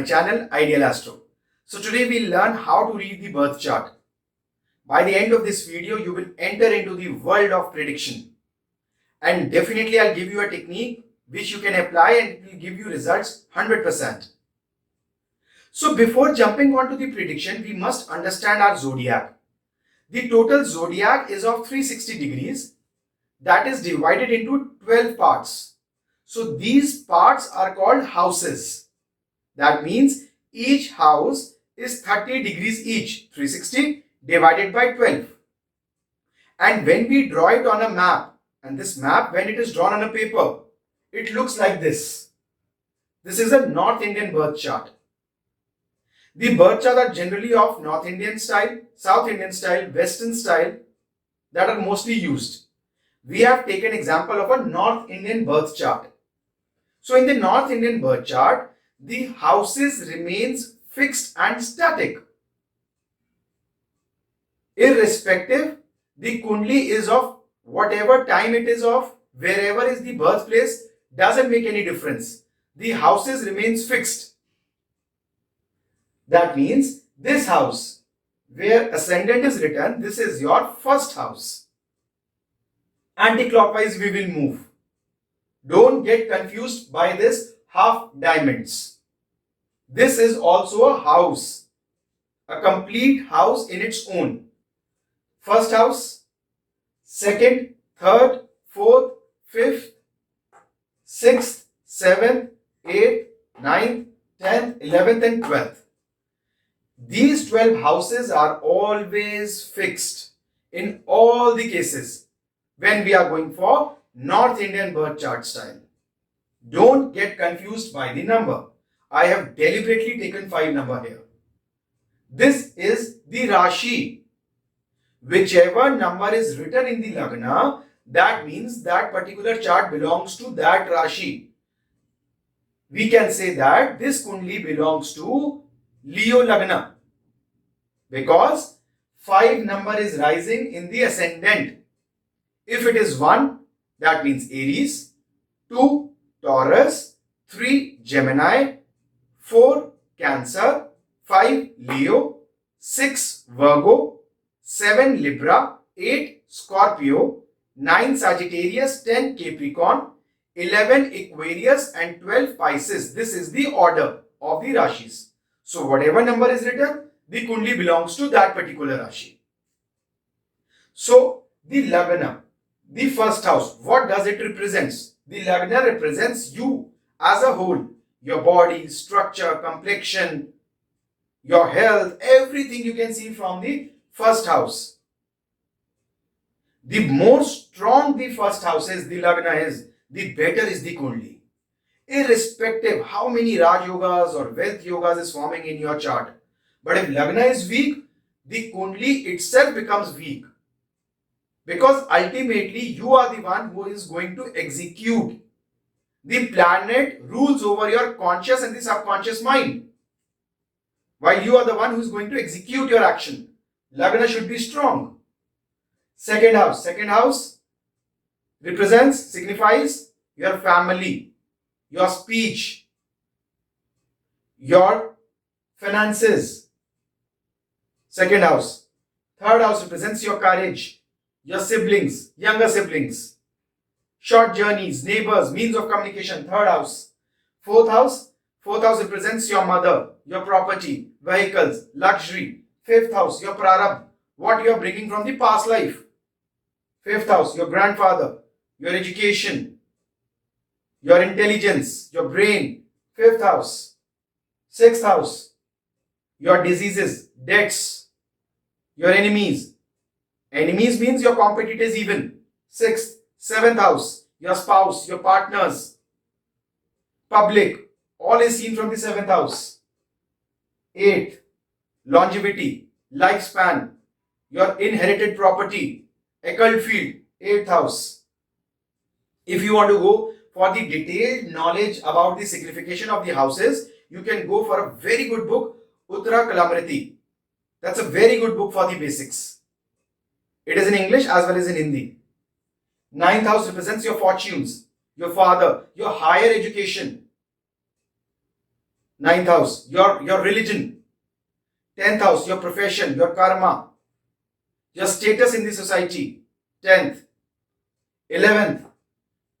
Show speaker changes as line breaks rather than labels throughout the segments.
my channel Ideal Astro. So today we'll learn how to read the birth chart. By the end of this video, you will enter into the world of prediction. And definitely I'll give you a technique which you can apply and it will give you results 100%. So before jumping on to the prediction, we must understand our zodiac. The total zodiac is of 360 degrees that is divided into 12 parts. So these parts are called houses. That means each house is 30 degrees each, 360 divided by 12. And when we draw it on a map, and this map when it is drawn on a paper, it looks like this. This is a North Indian birth chart. The birth charts are generally of North Indian style, South Indian style, Western style that are mostly used. We have taken example of a North Indian birth chart. So in the North Indian birth chart, the houses remains fixed and static. Irrespective, the kundli is of whatever time it is of, wherever is the birthplace, doesn't make any difference. The houses remains fixed. That means this house, where ascendant is written, this is your first house. Anti-clockwise we will move. Don't get confused by this half diamonds. This is also a house, a complete house in its own. First house, second, third, fourth, fifth, sixth, seventh, eighth, ninth, 10th, 11th and 12th. These 12 houses are always fixed in all the cases when we are going for North Indian birth chart style. Don't get confused by the number. I have deliberately taken 5 number here. This is the Rashi. Whichever number is written in the Lagna, that means that particular chart belongs to that Rashi. We can say that this Kundli belongs to Leo Lagna because 5 number is rising in the ascendant. If it is 1, that means Aries, 2 Taurus, 3 Gemini, 4 Cancer, 5 Leo, 6 Virgo, 7 Libra, 8 Scorpio, 9 Sagittarius, 10 Capricorn, 11 Aquarius and 12 Pisces. This is the order of the Rashis. So whatever number is written, the Kundli belongs to that particular Rashi. So the Lagna, the first house, what does it represent? The Lagna represents you as a whole. Your body, structure, complexion, your health, everything you can see from the first house. The more strong the first house is, the Lagna is, the better is the Kundli. Irrespective how many Raj Yogas or Wealth Yogas is forming in your chart. But if Lagna is weak, the Kundli itself becomes weak. Because ultimately you are the one who is going to execute. The planet rules over your conscious and the subconscious mind. While you are the one who is going to execute your action. Lagna should be strong. Second house represents, signifies your family, your speech, your finances. Second house. Third house represents your courage, your siblings, younger siblings, short journeys, neighbors, means of communication. Third house. Fourth house represents your mother, your property, vehicles, luxury. Fifth house, your prarabdha, what you are bringing from the past life. Fifth house, your grandfather, your education, your intelligence, your brain. Fifth house. Sixth house, your diseases, debts, your enemies. Enemies means your competitors even. Sixth, seventh house, your spouse, your partners, public. All is seen from the seventh house. Eighth, longevity, lifespan, your inherited property, occult field, 8th house. If you want to go for the detailed knowledge about the signification of the houses, you can go for a very good book, Uttara Kalamriti. That's a very good book for the basics. It is in English as well as in Hindi. 9th house represents your fortunes, your father, your higher education. Ninth house, your religion. 10th house, your profession, your karma, your status in the society. 10th. 11th,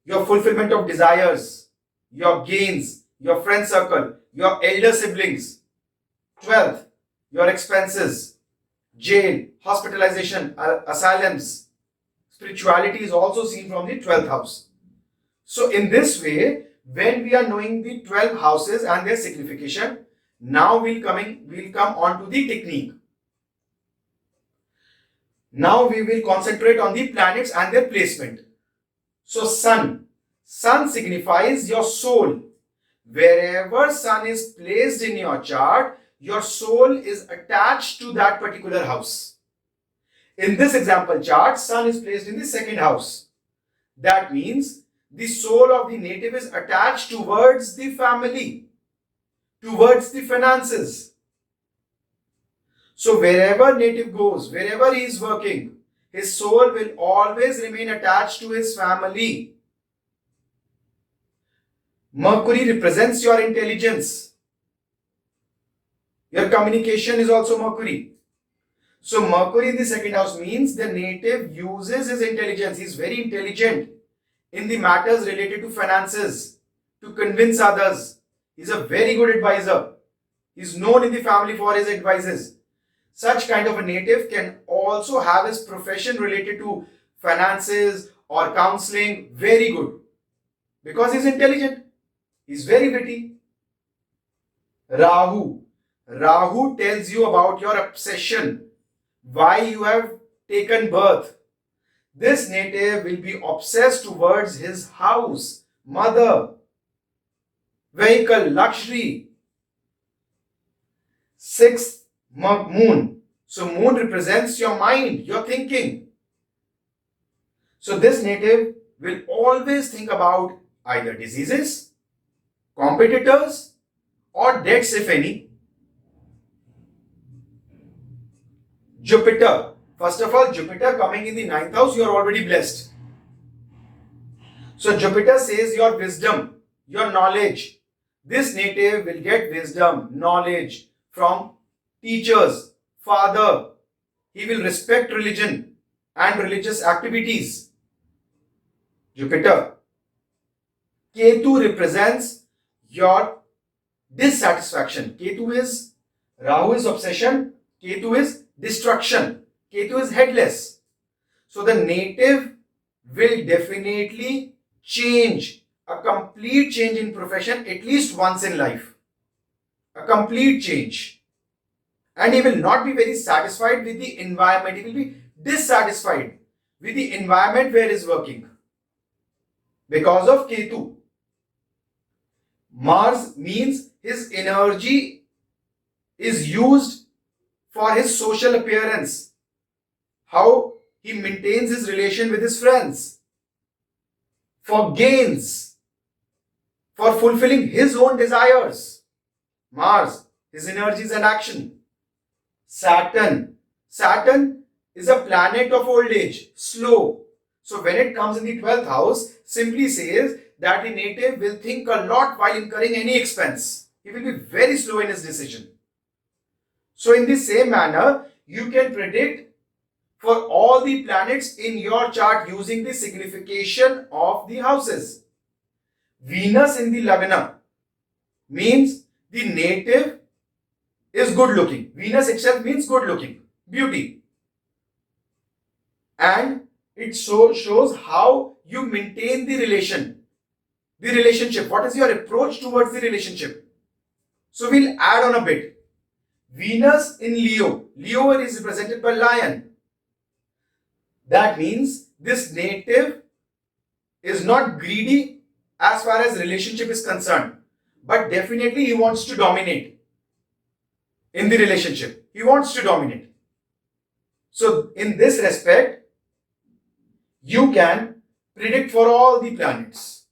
your fulfillment of desires, your gains, your friend circle, your elder siblings. 12th, your expenses, jail, hospitalization, asylums. Spirituality is also seen from the 12th house. So in this way, when we are knowing the 12 houses and their signification, now we'll come on to the technique. Now we will concentrate on the planets and their placement. So sun signifies your soul. Wherever sun is placed in your chart, your soul is attached to that particular house. In this example chart, sun is placed in the second house. That means the soul of the native is attached towards the family, towards the finances. So wherever native goes, wherever he is working, his soul will always remain attached to his family. Mercury represents your intelligence. Your communication is also Mercury. So Mercury in the second house means the native uses his intelligence. He is very intelligent in the matters related to finances, to convince others. He is a very good advisor. He is known in the family for his advices. Such kind of a native can also have his profession related to finances or counseling very good because he is intelligent. He is very witty. Rahu. Rahu tells you about your obsession, why you have taken birth. This native will be obsessed towards his house, mother, vehicle, luxury. Sixth, moon. So moon represents your mind, your thinking. So this native will always think about either diseases, competitors, or debts if any. Jupiter. First of all, Jupiter coming in the 9th house, you are already blessed. So Jupiter says your wisdom, your knowledge. This native will get wisdom, knowledge from teachers, father. He will respect religion and religious activities. Jupiter. Ketu represents your dissatisfaction. Ketu is, Rahu is obsession, Ketu is destruction. Ketu is headless. So the native will definitely change, a complete change in profession at least once in life. A complete change. And he will not be very satisfied with the environment. He will be dissatisfied with the environment where he is working because of Ketu. Mars means his energy is used for his social appearance, how he maintains his relation with his friends, for gains, for fulfilling his own desires. Mars, his energies and action. Saturn is a planet of old age, slow. So when it comes in the 12th house, simply says that the native will think a lot while incurring any expense. He will be very slow in his decision. So in the same manner, you can predict for all the planets in your chart using the signification of the houses. Venus in the Lagna means the native is good looking. Venus itself means good looking, beauty. And it shows how you maintain the relationship. What is your approach towards the relationship? So we'll add on a bit. Venus in Leo. Leo is represented by lion. That means this native is not greedy as far as relationship is concerned. But definitely he wants to dominate in the relationship. He wants to dominate. So in this respect, you can predict for all the planets.